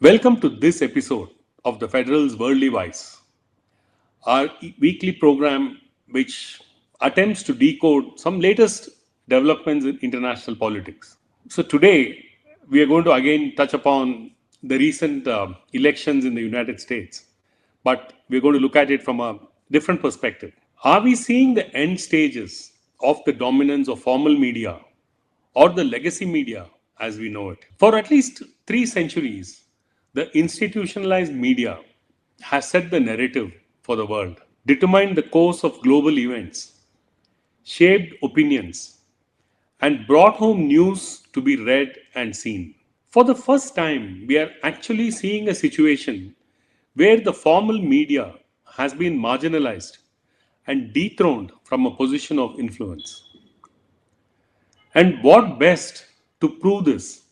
Welcome to this episode of the Federal's Worldly Wise, our weekly program which attempts to decode some latest developments in international politics. So today we are going to again touch upon the recent elections in the United States, but we're going to look at it from a different perspective. Are we seeing the end stages of the dominance of formal media or the legacy media as we know it? For at least 3 centuries, the institutionalized media has set the narrative for the world, determined the course of global events, shaped opinions, and brought home news to be read and seen. For the first time, we are actually seeing a situation where the formal media has been marginalized and dethroned from a position of influence. And what best to prove this,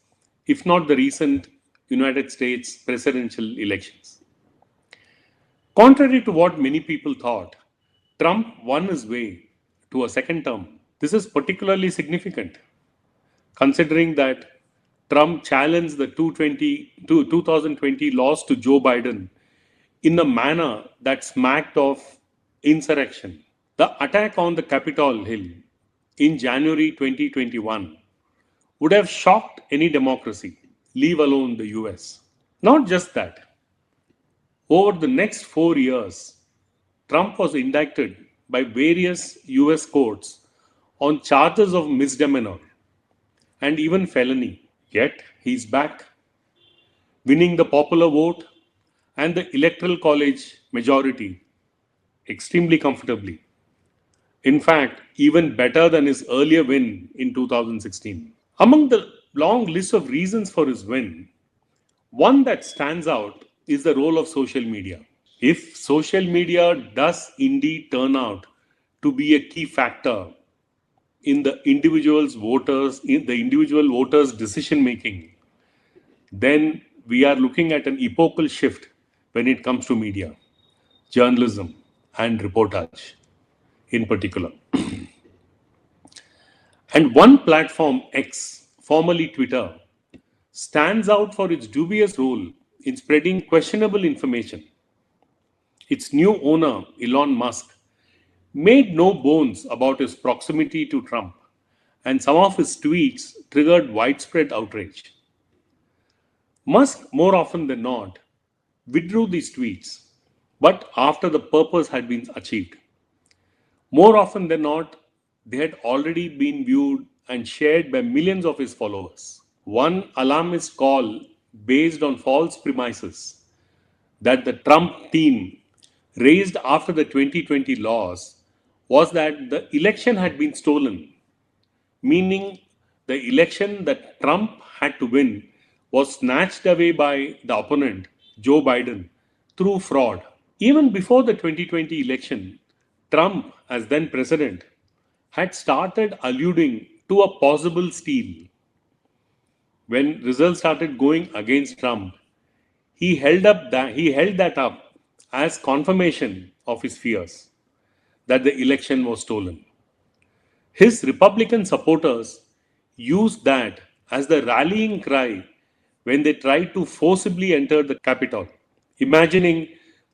if not the recent United States presidential elections? Contrary to what many people thought, Trump won his way to a second term. This is particularly significant considering that Trump challenged the 2020 loss to Joe Biden in a manner that smacked of insurrection. The attack on the Capitol Hill in January 2021 would have shocked any democracy, leave alone the US. Not just that, over the next 4 years, Trump was indicted by various US courts on charges of misdemeanor and even felony. Yet, he's back, winning the popular vote and the electoral college majority extremely comfortably. In fact, even better than his earlier win in 2016. Among the long list of reasons for his win, one that stands out is the role of social media. If social media does indeed turn out to be a key factor in the individual voters' decision making, then we are looking at an epochal shift when it comes to media, journalism, and reportage in particular. And one platform, X, formerly Twitter, stands out for its dubious role in spreading questionable information. Its new owner, Elon Musk, made no bones about his proximity to Trump, and some of his tweets triggered widespread outrage. Musk, more often than not, withdrew these tweets, but after the purpose had been achieved. More often than not, they had already been viewed and shared by millions of his followers. One alarmist call based on false premises that the Trump team raised after the 2020 loss was that the election had been stolen, meaning the election that Trump had to win was snatched away by the opponent, Joe Biden, through fraud. Even before the 2020 election, Trump, as then president, had started alluding to a possible steal. When results started going against Trump, he held that up as confirmation of his fears that the election was stolen. His Republican supporters used that as the rallying cry when they tried to forcibly enter the Capitol, imagining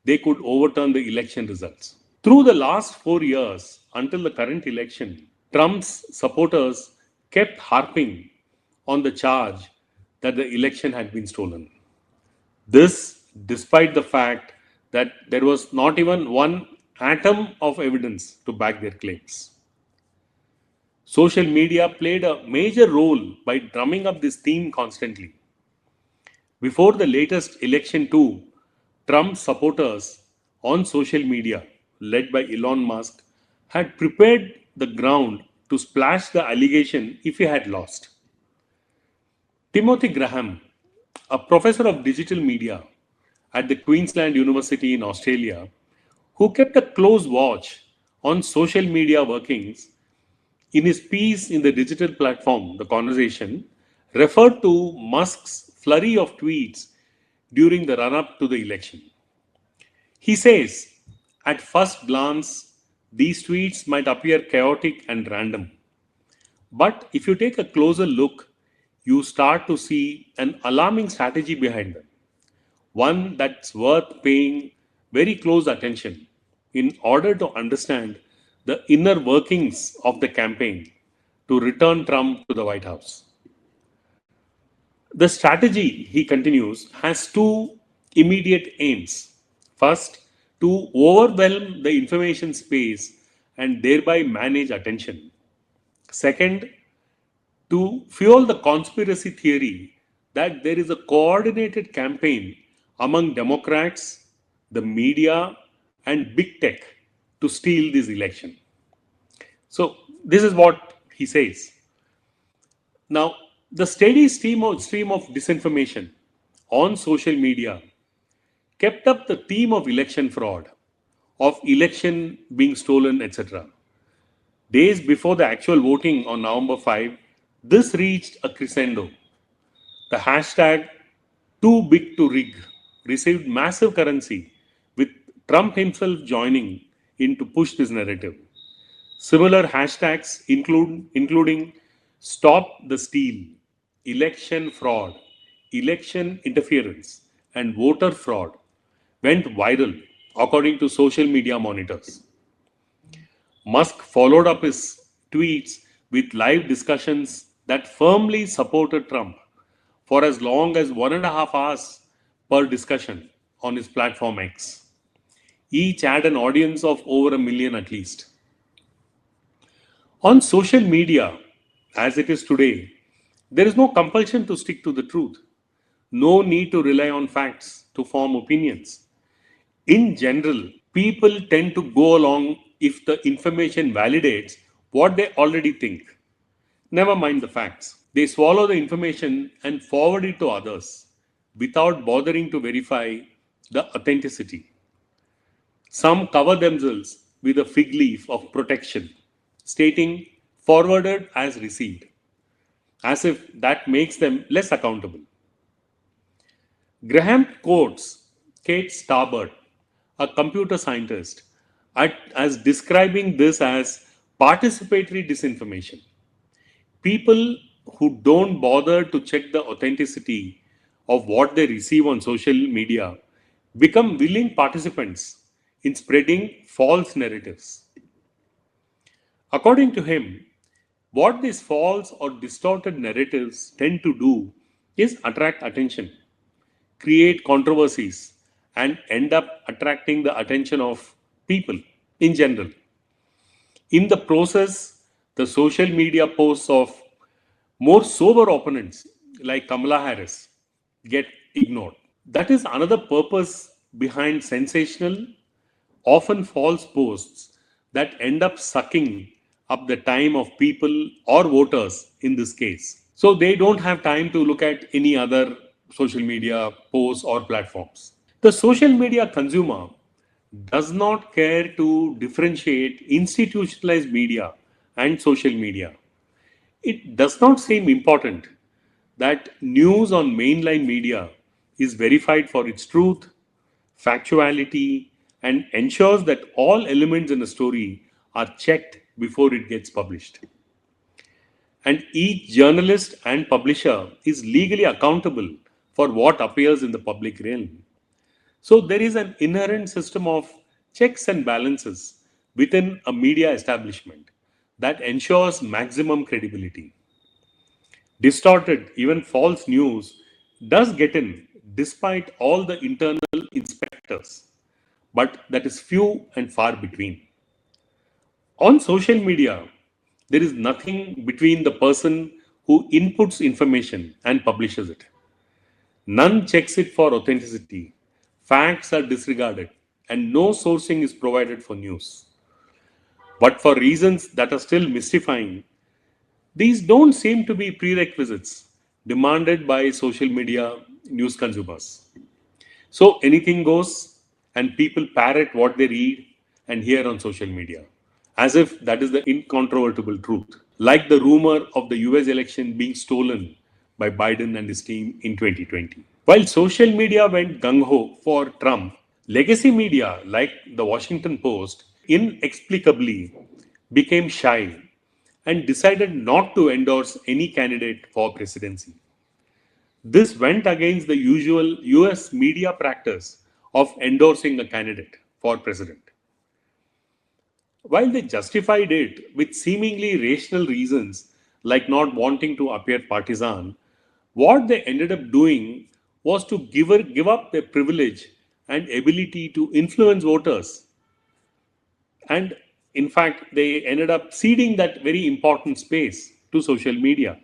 they could overturn the election results. Through the last 4 years, until the current election, Trump's supporters kept harping on the charge that the election had been stolen. This, despite the fact that there was not even one atom of evidence to back their claims. Social media played a major role by drumming up this theme constantly. Before the latest election, too, Trump's supporters on social media, led by Elon Musk, had prepared the ground to splash the allegation if he had lost. Timothy Graham, a professor of digital media at the Queensland University in Australia, who kept a close watch on social media workings, in his piece in the digital platform, The Conversation, referred to Musk's flurry of tweets during the run up to the election. He says, at first glance, these tweets might appear chaotic and random. But if you take a closer look, you start to see an alarming strategy behind them. one that's worth paying very close attention in order to understand the inner workings of the campaign to return Trump to the White House. The strategy, he continues, has two immediate aims. First, to overwhelm the information space and thereby manage attention. Second, to fuel the conspiracy theory that there is a coordinated campaign among Democrats, the media, and big tech to steal this election. So, this is what he says. Now, the steady stream of disinformation on social media kept up the theme of election fraud, of election being stolen, etc. Days before the actual voting on November 5, this reached a crescendo. The hashtag too big to rig received massive currency, with Trump himself joining in to push this narrative. Similar hashtags including stop the steal, election fraud, election interference, and voter fraud went viral according to social media monitors. Musk followed up his tweets with live discussions that firmly supported Trump for as long as 1.5 hours per discussion on his platform X. Each had an audience of over a million at least. On social media, as it is today, there is no compulsion to stick to the truth, no need to rely on facts to form opinions. In general, people tend to go along if the information validates what they already think. Never mind the facts. They swallow the information and forward it to others without bothering to verify the authenticity. Some cover themselves with a fig leaf of protection, stating forwarded as received, as if that makes them less accountable. Graham quotes Kate Starbird, a computer scientist, as describing this as participatory disinformation. People who don't bother to check the authenticity of what they receive on social media become willing participants in spreading false narratives. According to him, what these false or distorted narratives tend to do is attract attention, create controversies, and end up attracting the attention of people in general. In the process, the social media posts of more sober opponents like Kamala Harris get ignored. That is another purpose behind sensational, often false posts that end up sucking up the time of people or voters in this case. So they don't have time to look at any other social media posts or platforms. The social media consumer does not care to differentiate institutionalized media and social media. It does not seem important that news on mainline media is verified for its truth, factuality, and ensures that all elements in a story are checked before it gets published. And each journalist and publisher is legally accountable for what appears in the public realm. So there is an inherent system of checks and balances within a media establishment that ensures maximum credibility. Distorted, even false news does get in despite all the internal inspectors, but that is few and far between. On social media, there is nothing between the person who inputs information and publishes it. None checks it for authenticity. Facts are disregarded, and no sourcing is provided for news. But for reasons that are still mystifying, these don't seem to be prerequisites demanded by social media news consumers. So anything goes, and people parrot what they read and hear on social media, as if that is the incontrovertible truth, like the rumor of the US election being stolen by Biden and his team in 2020. While social media went gung ho for Trump, legacy media like the Washington Post inexplicably became shy and decided not to endorse any candidate for presidency. This went against the usual US media practice of endorsing a candidate for president. While they justified it with seemingly rational reasons like not wanting to appear partisan, what they ended up doing was to give up their privilege and ability to influence voters. And in fact, they ended up ceding that very important space to social media.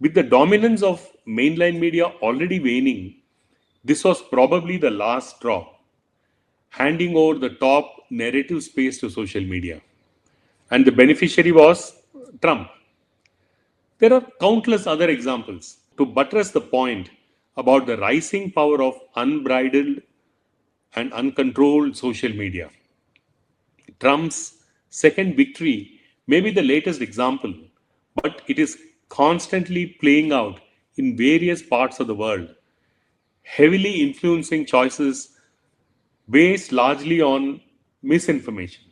With the dominance of mainline media already waning, this was probably the last straw, handing over the top narrative space to social media. And the beneficiary was Trump. There are countless other examples to buttress the point about the rising power of unbridled and uncontrolled social media. Trump's second victory may be the latest example, but it is constantly playing out in various parts of the world, heavily influencing choices based largely on misinformation.